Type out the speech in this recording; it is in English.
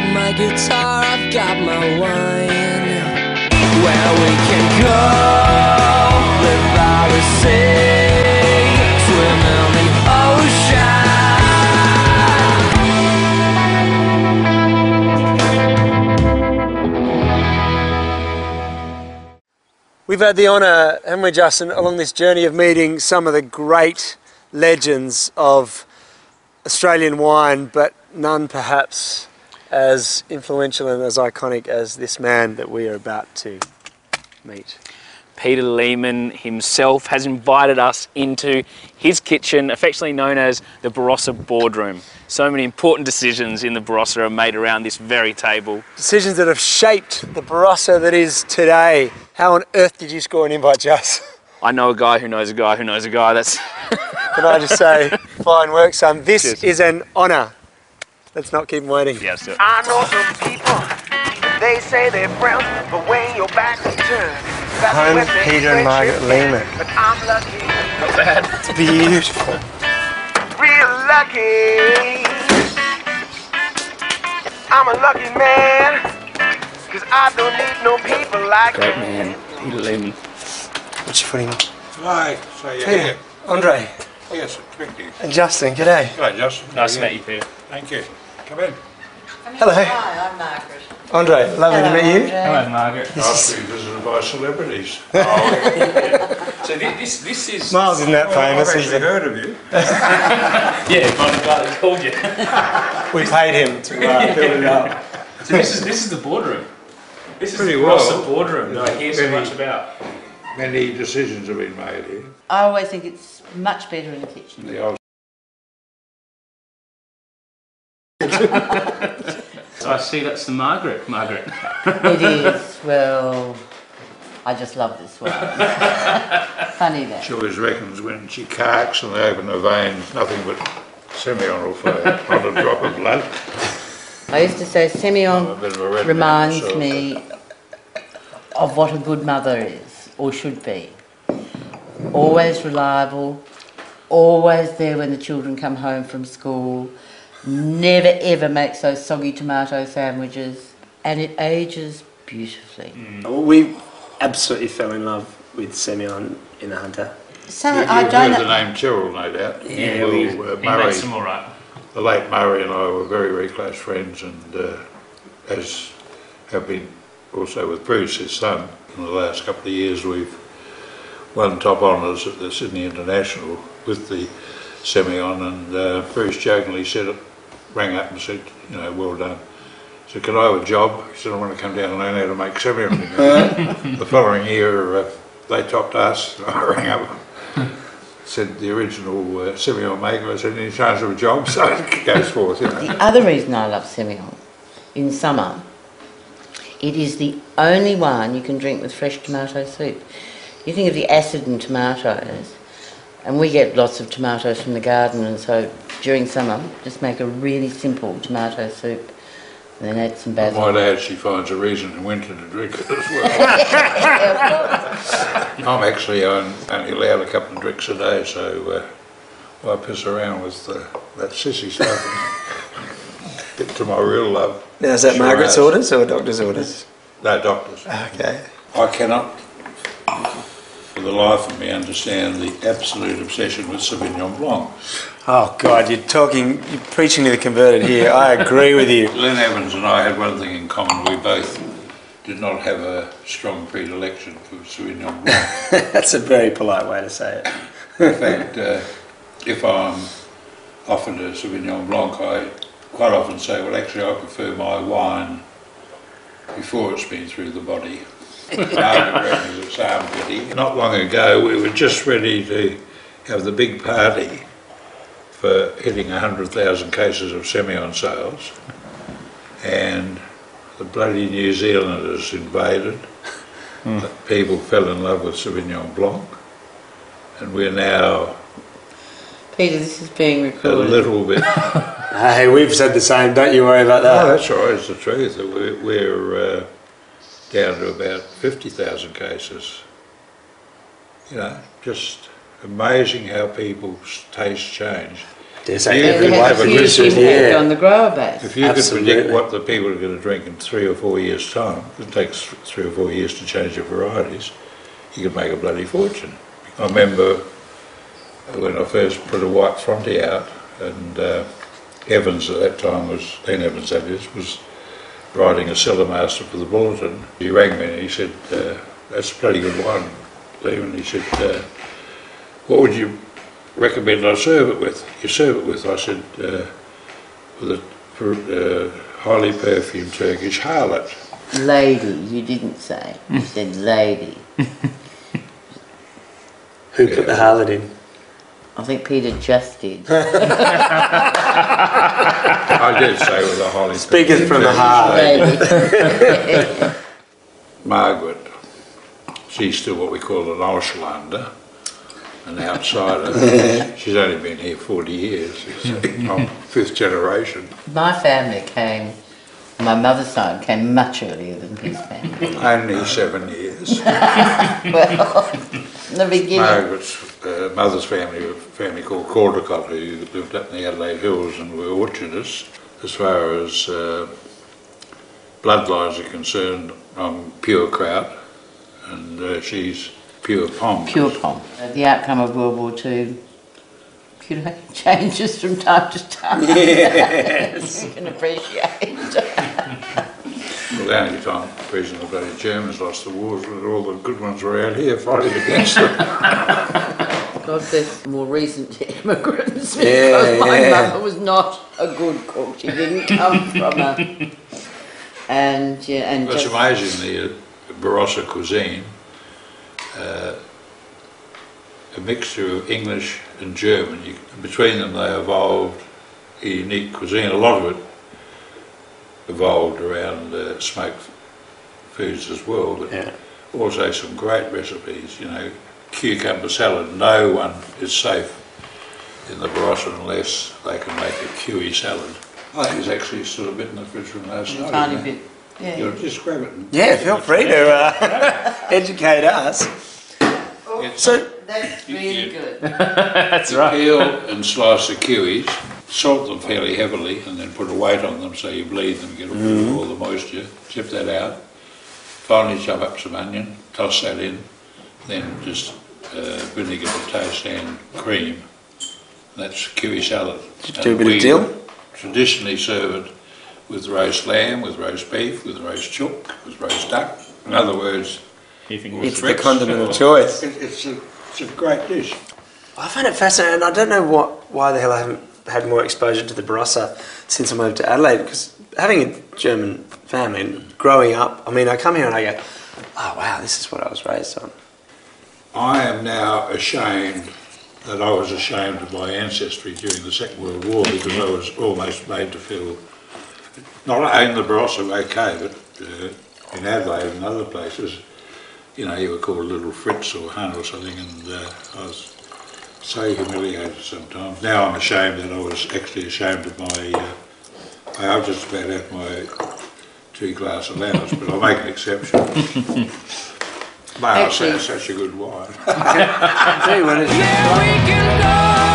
got my guitar, I've got my wine. Where we can go, live by the sea, swim in the ocean. We've had the honour, haven't we, Justin, along this journey of meeting some of the great legends of Australian wine, but none perhaps as influential and as iconic as this man that we are about to meet. Peter Lehmann himself has invited us into his kitchen, affectionately known as the Barossa Boardroom. So many important decisions in the Barossa are made around this very table. Decisions that have shaped the Barossa that is today. How on earth did you score an invite, Just? I know a guy who knows a guy who knows a guy. That's. Can I just say, fine work, son. This Cheers. is an honour. Let's not keep him waiting. Yeah, let's do it. I know some people, they say they're friends, but when your back is turned, that's Home when they Peter and Margaret Lehmann. But I'm lucky, Not bad. It's beautiful. real lucky. I'm a lucky man, cause I don't need no people like Great me. man, Peter Lehmann. What's your footing? Hi, so you're Peter, here. Andre, Yes, thank you. and Justin, g'day. Hello, Justin. Nice to meet you, Peter. Thank you. Come in. Hello. Hi, I'm Margaret. Andre, lovely to meet you. Hello, Margaret. Nice to be visited by celebrities. So this is. Miles isn't that I've famous, is actually he? heard of you. Yeah, find the guy that called you. We paid him to build it up. So this is the boardroom. This is Pretty the well. Barossa Boardroom that I hear so Really- much about. Many decisions have been made here. I always think it's much better in the kitchen. The old So I see that's the Margaret. It is, well, I just love this one. Funny that. she always reckons when she carks and they open her veins, nothing but Semillon will flow, not a drop of blood. I used to say I'm a Semillon bit of a red man reminds myself. me of what a good mother is, or should be. Always reliable, always there when the children come home from school, never ever makes those soggy tomato sandwiches, and it ages beautifully. We absolutely fell in love with Semillon in the Hunter. So You've I don't heard the know. name Tyrrell, no doubt. Yeah, Well, He Murray, makes them all right. the late Murray and I were very, very close friends, and as have been also with Bruce, his son. In the last couple of years we've won top honours at the Sydney International with the Semillon, and Bruce jokingly rang up and said, you know, well done. So can I have a job? He said, I want to come down and learn how to make Semillon. The following year they topped us. I rang up and said the original Semillon maker, I said, any chance of a job? So it goes forth, you know. The other reason I love Semillon, in summer, it is the only wine you can drink with fresh tomato soup. You think of the acid in tomatoes, and we get lots of tomatoes from the garden, and so during summer, just make a really simple tomato soup, and then add some basil. My dad, she finds a reason in winter to drink it as well. I'm actually only allowed a couple of drinks a day, so I piss around with that sissy stuff and get to my real love. Now, is that Sure Margaret's has. orders or doctor's orders? No, doctors. Okay. I cannot, for the life of me, understand the absolute obsession with Sauvignon Blanc. Oh God, you're preaching to the converted here. I agree with you. Len Evans and I had one thing in common. We both did not have a strong predilection for Sauvignon Blanc. That's a very polite way to say it. In fact, if I'm offered a Sauvignon Blanc, I quite often say, well, actually, I prefer my wine before it's been through the body. Margaret reckons it's armpity. Not long ago, we were just ready to have the big party for hitting 100,000 cases of Semillon sales, and the bloody New Zealanders invaded. People fell in love with Sauvignon Blanc, and we're now Peter, this is being a recorded. little bit. Hey, we've said the same. Don't you worry about No, that. that's right, it's the truth. We're down to about 50,000 cases. You know, just amazing how people's tastes change. There's You a could good have a way huge of impact yeah. on the grower base. If you could Absolutely. predict what the people are going to drink in 3 or 4 years' time, it takes 3 or 4 years to change your varieties, you could make a bloody fortune. I remember when I first put a white Fronty out, and Evans at that time Len Evans that is, was writing a cellar master for the Bulletin. He rang me and he said, that's a bloody good wine, Lehmann. He said, what would you recommend I serve it with? You serve it with, I said, with a highly perfumed Turkish harlot. Lady, you didn't say. You said lady. Who put the harlot in? I think Peter just did. I did say with a highly Speaketh perfumed from the Turkish heart. lady. Lady. Margaret, she's still what we call an Ausslander, an outsider. She's only been here 40 years. I'm 5th generation. My family came, my mother's side came much earlier than his family. Only 7 years. Well, in the beginning. Margaret's mother's family, a family called Caldecott, who lived up in the Adelaide Hills and were orchardists. As far as bloodlines are concerned, I'm pure kraut, and she's pure pom. Pure pom. The outcome of World War II, you know, changes from time to time. Yes. You can appreciate. Well, the only time the President of the Germans lost the wars when all the good ones were out here fighting against them. God bless more recent immigrants, because Yeah, my yeah. mother was not a good cook. She didn't come from a... And, yeah, and It's just... amazing, the Barossa cuisine, a mixture of English and German. Between them they evolved a unique cuisine. A lot of it evolved around smoked foods as well, but Yeah. also some great recipes, you know, cucumber salad. No one is safe in the Barossa unless they can make a kiwi salad. I think there's actually still a bit in the fridge from last A night. tiny isn't there? bit. Yeah. You know, just grab it. And Yeah, feel free to educate us. So, That's really good. That's You right. peel and slice the kiwis, salt them fairly heavily, and then put a weight on them so you bleed them, get rid of all the moisture. Chip that out. Finally chop up some onion, toss that in, then just vinegar to taste and cream. That's kiwi salad. do a bit of dill? Traditionally serve it with roast lamb, with roast beef, with roast chook, with roast duck. In other words, It's the condiment of choice. It's a great dish. I find it fascinating, and I don't know why the hell I haven't had more exposure to the Barossa since I moved to Adelaide, because having a German family and growing up, I mean, I come here and I go, oh wow, this is what I was raised on. I am now ashamed that I was ashamed of my ancestry during the Second World War, because I was almost made to feel, not only the Barossa okay, but in Adelaide and other places, you know, you were called Little Fritz or Hun or something, and I was so humiliated sometimes. Now I'm ashamed that I was actually ashamed of my, I've just about had my 2-glass allowance, but I'll make an exception. But I say it's such a good wine. I do, when it's Yeah, we can go.